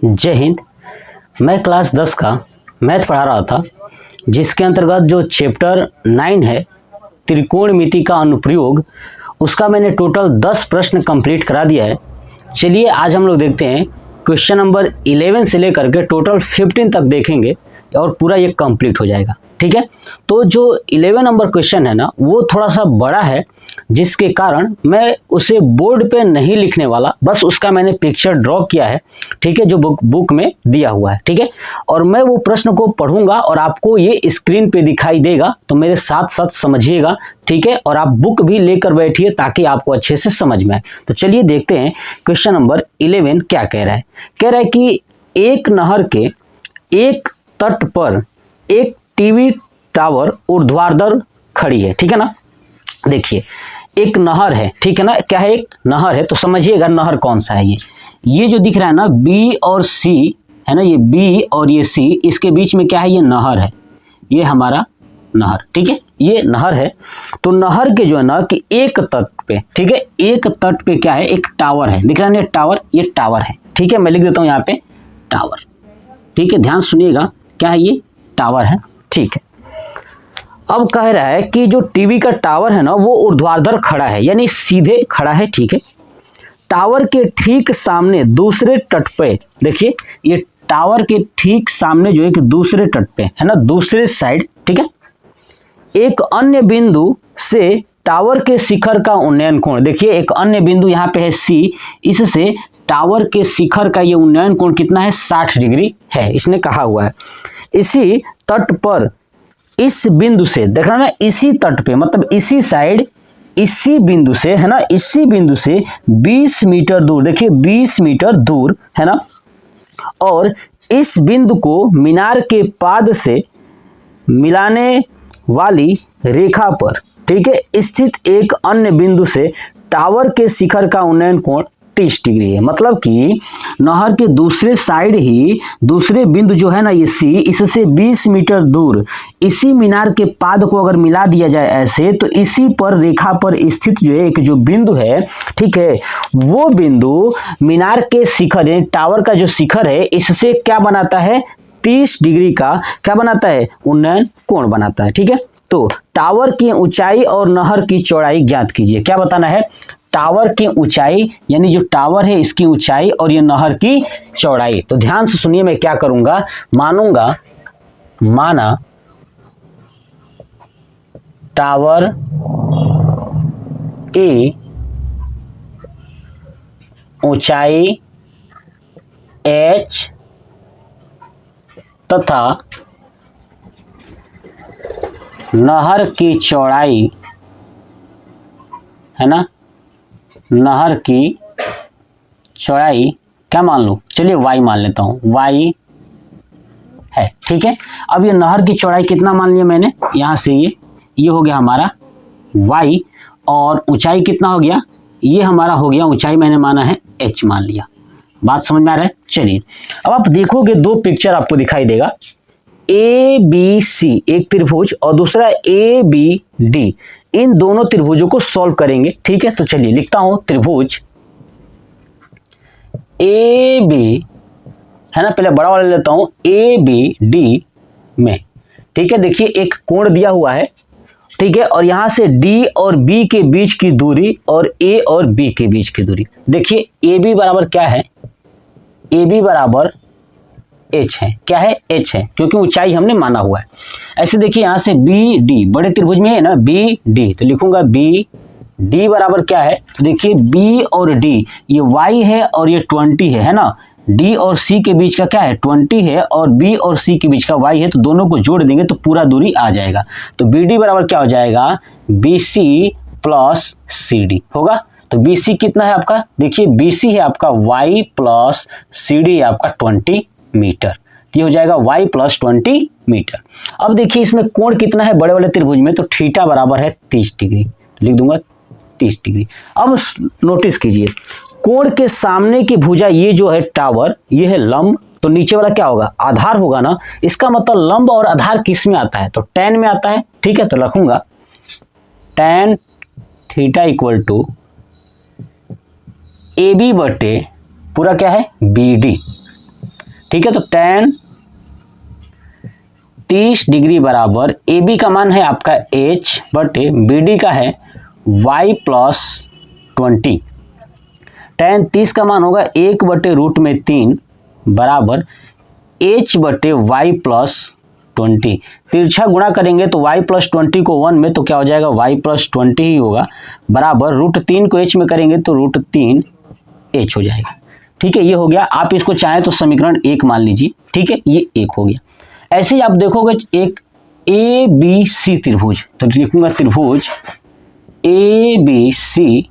जय हिंद। मैं क्लास 10 का मैथ पढ़ा रहा था, जिसके अंतर्गत जो चैप्टर 9 है त्रिकोणमिति का अनुप्रयोग, उसका मैंने टोटल 10 प्रश्न कंप्लीट करा दिया है। चलिए आज हम लोग देखते हैं क्वेश्चन नंबर 11 से लेकर के टोटल 15 तक देखेंगे और पूरा ये कंप्लीट हो जाएगा। ठीक है, तो जो 11 नंबर क्वेश्चन है ना, वो थोड़ा सा बड़ा है, जिसके कारण मैं उसे बोर्ड पे नहीं लिखने वाला, बस उसका मैंने पिक्चर ड्रॉ किया है। ठीक है, जो बुक में दिया हुआ है। ठीक है, और मैं वो प्रश्न को पढ़ूंगा और आपको ये स्क्रीन पे दिखाई देगा, तो मेरे साथ साथ समझिएगा। ठीक है, और आप बुक भी लेकर बैठिए ताकि आपको अच्छे से समझ में आए। तो चलिए देखते हैं क्वेश्चन नंबर 11 क्या कह रहा है। कह रहा है कि एक नहर के एक तट पर एक टीवी टावर ऊर्ध्वाधर खड़ी है। ठीक है ना, देखिए एक नहर है। ठीक है ना, क्या है, एक नहर है। तो समझिएगा नहर कौन सा है। ये जो दिख रहा है ना, बी और सी है ना, ये बी और ये सी, इसके बीच में क्या है, ये नहर है, ये हमारा नहर। ठीक है, ये नहर है। तो नहर के जो है ना कि एक तट पे, ठीक है, एक तट पे क्या है, एक टावर है। दिख रहा है ना टावर, ये टावर है। ठीक है, मैं लिख देता हूँ यहाँ पे टावर। ठीक है, ध्यान सुनिएगा, क्या है, ये टावर है। ठीक है, अब कह रहा है कि जो टीवी का टावर है ना, वो ऊर्ध्वाधर खड़ा है, यानी सीधे खड़ा है। ठीक है, टावर के ठीक सामने दूसरे तट पे, देखिए ये टावर के ठीक सामने जो है कि दूसरे तट पे है ना, दूसरे साइड, ठीक है, एक अन्य बिंदु से टावर के शिखर का उन्नयन कोण, देखिए एक अन्य बिंदु यहाँ पे है सी, इससे टावर के शिखर का ये उन्नयन कोण कितना है, 60 डिग्री है, इसने कहा हुआ है। इसी तट पर इस बिंदु से, देख रहा ना, इसी तट पे मतलब इसी साइड, इसी बिंदु से है ना, इसी बिंदु से 20 मीटर दूर, देखिए 20 मीटर दूर है ना, और इस बिंदु को मीनार के पाद से मिलाने वाली रेखा पर, ठीक है, स्थित एक अन्य बिंदु से टावर के शिखर का उन्नयन कोण 30 डिग्री है। मतलब कि नहर के दूसरे साइड ही दूसरे बिंदु जो है ना, ये सी, इससे 20 मीटर दूर इसी मीनार के पाद को अगर मिला दिया जाए ऐसे, तो इसी पर रेखा पर स्थित जो है एक जो बिंदु है, ठीक है, वो बिंदु मीनार के शिखर यानी टावर का जो शिखर है, इससे क्या बनाता है, 30 डिग्री का क्या बनाता है, उन्नयन कोण बनाता है। ठीक है, तो टावर की ऊंचाई और नहर की चौड़ाई ज्ञात कीजिए। क्या बताना है, टावर की ऊंचाई, यानी जो टावर है इसकी ऊंचाई और ये नहर की चौड़ाई। तो ध्यान से सुनिए, मैं क्या करूंगा, माना टावर की ऊंचाई h तथा नहर की चौड़ाई है ना, नहर की चौड़ाई क्या मान लूं, चलिए y मान लेता हूं, y है। ठीक है, अब ये नहर की चौड़ाई कितना मान लिया मैंने, यहां से ये हो गया हमारा y, और ऊंचाई कितना हो गया, ये हमारा हो गया ऊंचाई, मैंने माना है h मान लिया। बात समझ में आ रहा है। चलिए अब आप देखोगे, दो पिक्चर आपको दिखाई देगा, ए बी सी एक त्रिभुज और दूसरा ए बी डी, इन दोनों त्रिभुजों को सॉल्व करेंगे। ठीक है, तो चलिए लिखता हूं त्रिभुज ए बी है ना, पहले बड़ा वाला लेता हूं, ए बी डी में, ठीक है, देखिए एक कोण दिया हुआ है, ठीक है, और यहां से डी और बी के बीच की दूरी और ए और बी के बीच की दूरी, देखिए ए बी बराबर क्या है, ए बी बराबर h है, क्या है, h है, क्योंकि ऊंचाई हमने माना हुआ है। ऐसे देखिए यहां से बी डी, बड़े त्रिभुज में है ना बी डी, तो लिखूंगा बी डी बराबर क्या है, तो देखिए बी और डी, ये y है और ये 20 है ना, d और c के बीच का क्या है, 20 है, और b और c के बीच का y है, तो दोनों को जोड़ देंगे तो पूरा दूरी आ जाएगा। तो बी डी बराबर क्या हो जाएगा, B C plus C D होगा। तो BC कितना है आपका, देखिए BC है आपका y प्लस CD है आपका 20 मीटर, ये हो जाएगा y प्लस 20 मीटर। अब देखिए इसमें कोण कितना है बड़े वाले त्रिभुज में, तो थीटा बराबर है 30 डिग्री, तो लिख दूंगा 30 डिग्री। अब नोटिस कीजिए, कोण के सामने की भुजा ये जो है टावर, ये है लंब, तो नीचे वाला क्या होगा, आधार होगा ना, इसका मतलब लंब और आधार किस में आता है, तो tan में आता है। ठीक है, तो रखूंगा tan theta equal to A B बटे पूरा क्या है बी डी, ठीक है, तो tan 30 डिग्री बराबर ए बी का मान है आपका h बटे बी डी का है y प्लस 20। tan 30 का मान होगा 1 बटे रूट में 3 बराबर h बटे y प्लस 20। तिरछा गुणा करेंगे तो y प्लस 20 को 1 में तो क्या हो जाएगा y प्लस 20 ही होगा बराबर रूट 3 को h में करेंगे तो रूट 3 h हो जाएगा। ठीक है, ये हो गया। आप इसको चाहें तो समीकरण 1 मान लीजिए। ठीक है, ये 1 हो गया। ऐसे ही आप देखोगे एक ए बी सी त्रिभुज, तो लिखूंगा त्रिभुज ए बी सी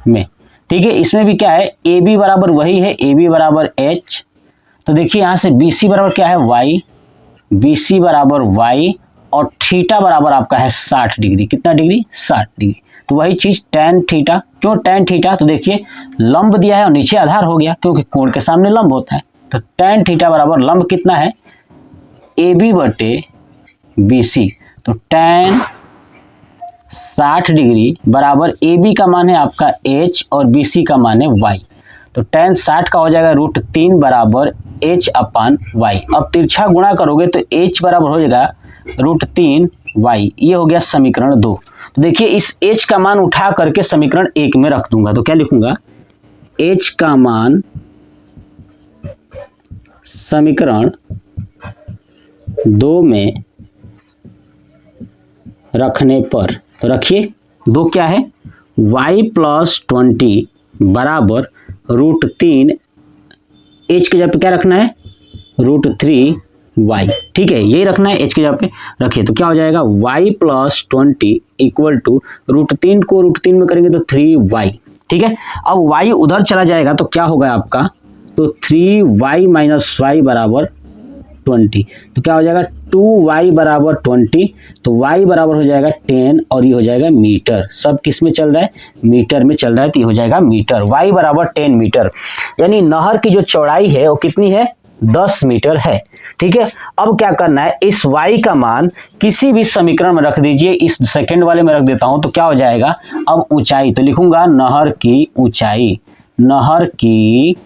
में। ठीक है, इसमें भी क्या है ए बी बराबर वही है, ए बी बराबर एच। तो देखिए यहाँ से बी सी बराबर क्या है वाई, बी सी बराबर वाई और थीटा बराबर आपका है 60 डिग्री। कितना डिग्री? 60 डिग्री। तो वही चीज tan थीटा। क्यों tan थीटा? तो देखिए लंब दिया है और नीचे आधार हो गया क्योंकि कोण के सामने लंब होता है। तो tan थीटा बराबर लंब कितना है ए बी बटे बी सी। तो tan 60 डिग्री बराबर ए बी का मान है आपका h और बी सी का मान है y। तो tan 60 का हो जाएगा रूट 3 बराबर h अपान y। अब तिरछा गुणा करोगे तो h बराबर हो जाएगा रूट 3 y। ये हो गया समीकरण 2। तो देखिए इस h का मान उठा करके समीकरण 1 में रख दूंगा। तो क्या लिखूंगा h का मान समीकरण 2 में रखने पर, तो रखिए 2 क्या है y प्लस 20 बराबर रूट 3 h के जगह पे क्या रखना है रूट 3 y। ठीक है, यही रखना है h के जगह पे रखिए। तो क्या हो जाएगा y plus 20 equal to root 3 को रूट 3 में करेंगे तो 3y। ठीक है, अब y उधर चला जाएगा तो क्या होगा आपका, तो 3y माइनस y बराबर 20। तो क्या हो जाएगा 2y बराबर 20। तो y बराबर हो जाएगा 10 और ये हो जाएगा मीटर। सब किस में चल रहा है मीटर में चल रहा है, तो ये हो जाएगा मीटर। y बराबर 10 मीटर, यानी नहर की जो चौड़ाई है वो कितनी है 10 मीटर है। ठीक है, अब क्या करना है इस y का मान किसी भी समीकरण में रख दीजिए। इस सेकंड वाले में रख देता हूं तो क्या हो जाएगा, अब ऊंचाई तो लिखूंगा नहर की ऊंचाई, नहर की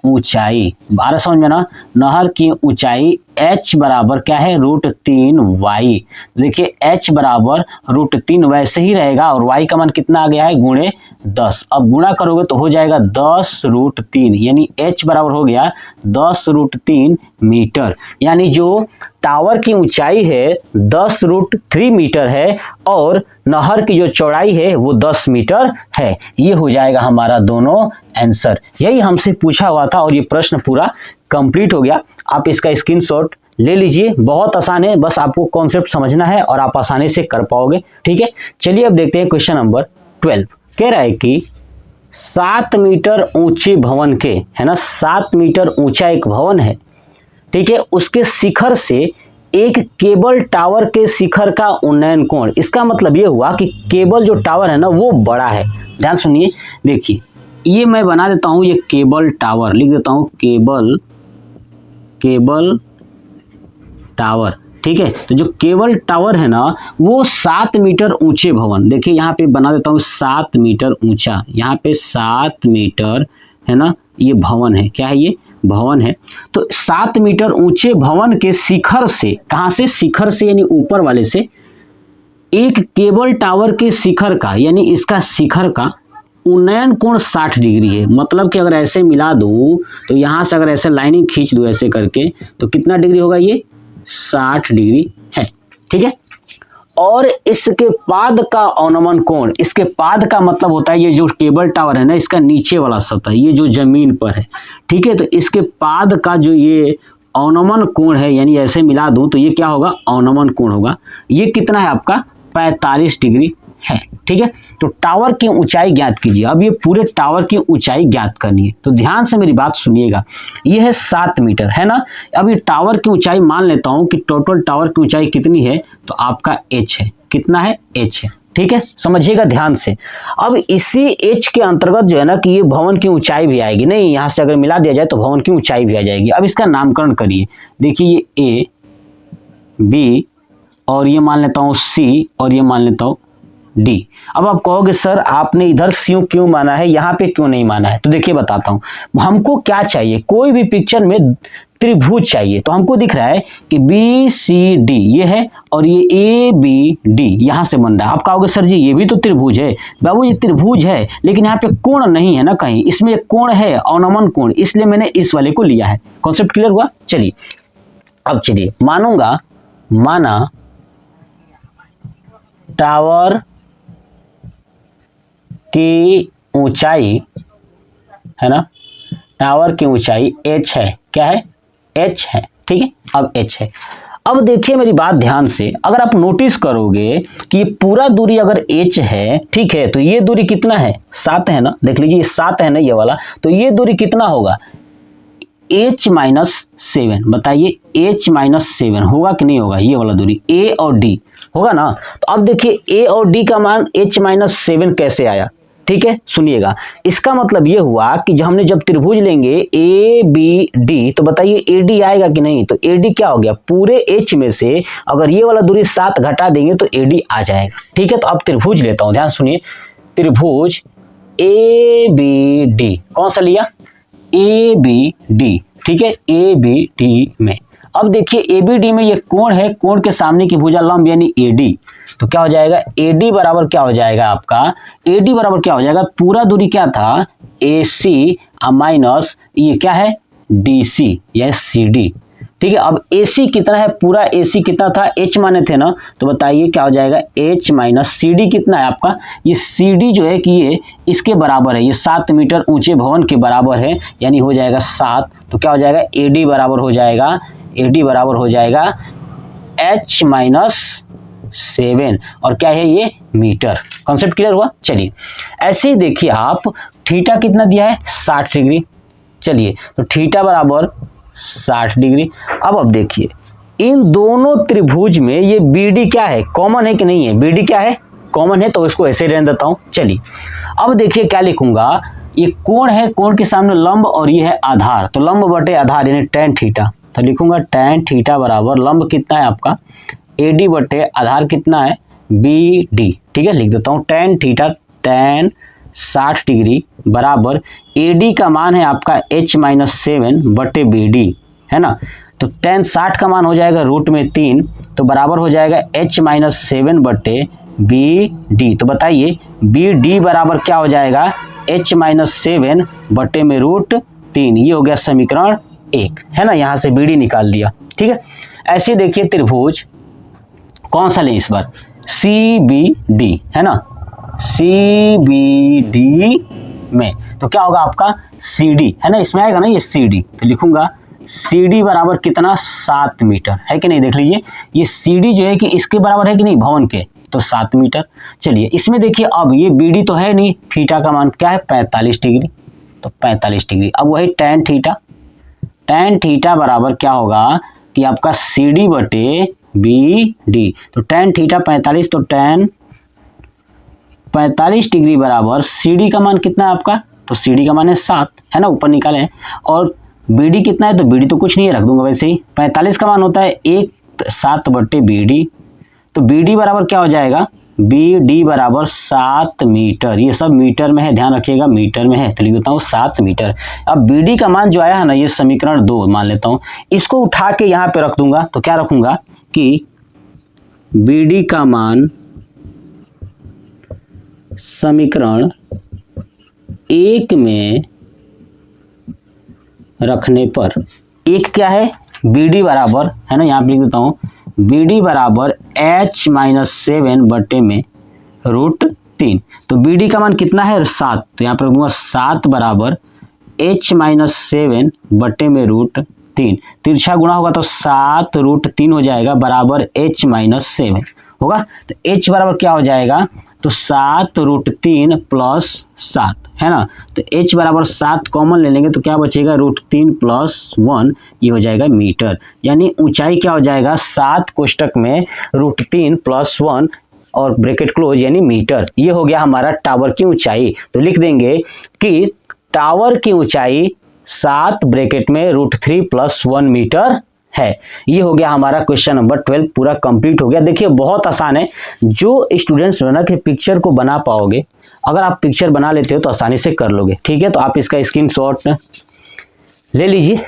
ऊंचाई 12 समझ में ना, नहर की ऊंचाई h बराबर क्या है रूट 3y। देखिए h बराबर रूट 3 वैसे ही रहेगा और y का मान कितना आ गया है गुणे 10। अब गुणा करोगे तो हो जाएगा 10 रूट 3, यानी h बराबर हो गया 10 रूट 3 मीटर। यानी जो टावर की ऊंचाई है 10 रूट 3 मीटर है और नहर की जो चौड़ाई है वो 10 मीटर है। ये हो जाएगा हमारा दोनों आंसर। यही हमसे पूछा हुआ था और ये प्रश्न पूरा कंप्लीट हो गया। आप इसका स्क्रीनशॉट ले लीजिए, बहुत आसान है, बस आपको कॉन्सेप्ट समझना है और आप आसानी से कर पाओगे। ठीक है, चलिए अब देखते हैं क्वेश्चन नंबर 12। कह रहा है कि 7 मीटर ऊंचे भवन के, है ना, 7 मीटर ऊंचा एक भवन है। ठीक है, उसके शिखर से एक केबल टावर के शिखर का उन्नयन कोण, इसका मतलब ये हुआ कि केबल जो टावर है ना वो बड़ा है। ध्यान सुनिए, देखिए ये मैं बना देता हूं, ये केबल टावर लिख देता हूं, केबल टावर। ठीक है, तो जो केबल टावर है ना वो 7 मीटर ऊंचे भवन, देखिए यहाँ पे बना देता हूँ 7 मीटर ऊंचा, यहाँ पे 7 मीटर है ना, ये भवन है, क्या है ये भवन है। तो 7 मीटर ऊंचे भवन के शिखर से, कहाँ से शिखर से यानी ऊपर वाले से, एक केबल टावर के शिखर का यानी इसका शिखर का उन्नयन कोण 60 डिग्री है। मतलब कि अगर ऐसे मिला दूं तो यहाँ से अगर ऐसे लाइनिंग खींच दूं ऐसे करके तो कितना डिग्री होगा, ये 60 डिग्री है। ठीक है, और इसके पाद का अवनमन कोण, इसके पाद का मतलब होता है ये जो केबल टावर है ना इसका नीचे वाला सतह, ये जो जमीन पर है। ठीक है, तो इसके पाद का जो ये अवनमन कोण है, यानी ऐसे मिला दूं तो ये क्या होगा अवनमन कोण होगा, ये कितना है आपका 45 डिग्री है। ठीक है, तो टावर की ऊंचाई ज्ञात कीजिए। अब ये पूरे टावर की ऊंचाई ज्ञात करनी है, तो ध्यान से मेरी बात सुनिएगा। ये है 7 मीटर है ना, अब ये टावर की ऊंचाई मान लेता हूं कि टोटल टावर की ऊंचाई कितनी है, तो आपका h है, कितना है h है। ठीक है, समझिएगा ध्यान से। अब इसी h के अंतर्गत जो है ना कि ये भवन की ऊंचाई भी आएगी, नहीं यहाँ से अगर मिला दिया जाए तो भवन की ऊंचाई भी आ जाएगी। अब इसका नामकरण करिए, देखिए ये a b और ये मान लेता हूँ c और ये मान लेता हूँ D। अब आप कहोगे सर आपने इधर C क्यों माना है, यहाँ पे क्यों नहीं माना है, तो देखिए बताता हूँ। हमको क्या चाहिए, कोई भी पिक्चर में त्रिभुज चाहिए। तो हमको दिख रहा है कि BCD ये है और ये ABD यहाँ से बन रहा है। आप कहोगे सर जी ये भी तो त्रिभुज है। बाबू ये त्रिभुज है लेकिन यहाँ पे कोण नहीं है ना कहीं, इसमें एक कोण है अवनमन कोण, इसलिए मैंने इस वाले को लिया है। कॉन्सेप्ट क्लियर हुआ? चलिए अब चलिए माना टावर की ऊंचाई है ना, टावर की ऊंचाई h है। क्या है? h है। ठीक है, अब h है। अब देखिए मेरी बात ध्यान से, अगर आप नोटिस करोगे कि ये पूरा दूरी अगर h है, ठीक है, तो ये दूरी कितना है? 7 है ना। देख लीजिए 7 है ना ये वाला, तो ये दूरी कितना होगा? h-7। बताइए h-7 होगा कि नहीं होगा? ये वाला दूरी a और d होगा ना। तो अब देखिए a और d का मान h-7 कैसे आया? ठीक है, सुनिएगा। इसका मतलब ये हुआ कि जब त्रिभुज लेंगे ABD, तो बताइए AD आएगा कि नहीं? तो AD क्या हो गया? पूरे H में से अगर ये वाला दूरी 7 घटा देंगे तो AD आ जाएगा। ठीक है, तो अब त्रिभुज लेता हूं, ध्यान सुनिए। त्रिभुज ABD कौन सा लिया? ABD। ठीक है, ABD में अब देखिए ABD में ये कोण है, कोण के सामने की भुजा लंब यानी AD। तो क्या हो जाएगा? AD बराबर क्या हो जाएगा आपका? AD बराबर क्या हो जाएगा? पूरा दूरी क्या था? AC माइनस ये क्या है? DC या CD। ठीक है, अब AC कितना है? पूरा AC कितना था? H माने थे ना, तो बताइए क्या हो जाएगा? H माइनस CD कितना है आपका? ये CD जो है कि ये इसके बराबर है, ये 7 मीटर ऊंचे भवन के बराबर है, यानी हो जाएगा 7। तो क्या हो जाएगा? AD बराबर हो जाएगा H-7 और क्या है ये? मीटर। कॉन्सेप्ट क्लियर हुआ? चलिए ऐसे ही देखिए आप, थीटा कितना दिया है? 60 डिग्री। चलिए तो थीटा बराबर 60 डिग्री। अब देखिए इन दोनों त्रिभुज में ये BD क्या है? कॉमन है कि नहीं है? BD क्या है? कॉमन है, तो इसको ऐसे रहने देता हूं। चलिए अब देखिए क्या लिखूंगा, ये कोण है, कोण के सामने लंब और ये है आधार, तो लंब बटे आधार यानी tan थीटा। तो लिखूंगा tan थीटा बराबर लंब कितना है आपका? AD बटे आधार कितना है? BD। ठीक है, लिख देता हूँ tan थीटा tan 60 डिग्री बराबर AD का मान है आपका H-7 बटे BD है ना। तो tan 60 का मान हो जाएगा √3, तो बराबर हो जाएगा H-7 बटे BD। तो बताइए BD बराबर क्या हो जाएगा? H-7 बटे में √3। ये हो गया समीकरण 1 है ना। यहाँ से BD निकाल दिया। ठीक है, ऐसे देखिए त्रिभुज कौन सा लें इस बार? CBD है ना। CBD में तो क्या होगा आपका? CD है ना, इसमें आएगा ना ये CD। तो लिखूंगा CD बराबर कितना? 7 मीटर है कि नहीं? देख लीजिए ये CD जो है कि इसके बराबर है कि नहीं भवन के, तो 7 मीटर। चलिए इसमें देखिए अब ये BD तो है नहीं, थीटा का मान क्या है? 45 डिग्री। तो 45 डिग्री। अब वही tan थीटा बराबर क्या होगा कि आपका CD बटे BD। तो tan थीटा 45, तो tan 45 डिग्री बराबर CD का मान कितना है आपका? तो CD का मान है 7 है ना, ऊपर निकालें। और BD कितना है? तो BD तो कुछ नहीं है, रख दूंगा वैसे ही। 45 का मान होता है 7 बटे BD। तो BD बराबर क्या हो जाएगा? BD बराबर 7 मीटर। ये सब मीटर में है, ध्यान रखिएगा मीटर में है, तो लिख देता हूँ 7 मीटर। अब BD का मान जो आया है ना, ये समीकरण 2 मान लेता हूँ, इसको उठा के यहाँ पे रख दूंगा। तो क्या रखूंगा कि BD का मान समीकरण 1 में रखने पर 1 क्या है? BD बराबर है ना, यहाँ पे लिख देता हूँ BD बराबर H-7 बटे में √3। तो BD का मान कितना है? 7। तो यहाँ पर रखूंगा 7 बराबर H-7 बटे में √3। तिरछा गुणा होगा तो 7 √3 हो जाएगा बराबर H-7 होगा। तो H बराबर क्या हो जाएगा? तो 7 √3 प्लस 7 है ना। तो H बराबर 7 कॉमन ले लेंगे तो क्या बचेगा? √3 प्लस 1, ये हो जाएगा मीटर। यानी ऊंचाई क्या हो जाएगा? 7 कोष्टक में √3 प्लस 1 और ब्रैकेट क्लोज यानी मीटर। ये हो गया हमारा टावर की ऊंचाई। तो लिख देंगे कि टावर की ऊंचाई 7 ब्रैकेट में √3 प्लस 1 मीटर है। ये हो गया हमारा क्वेश्चन नंबर 12 पूरा कंप्लीट हो गया। देखिए बहुत आसान है, जो स्टूडेंट्स ना कि पिक्चर को बना पाओगे, अगर आप पिक्चर बना लेते हो तो आसानी से कर लोगे। ठीक है, तो आप इसका स्क्रीनशॉट ले लीजिए।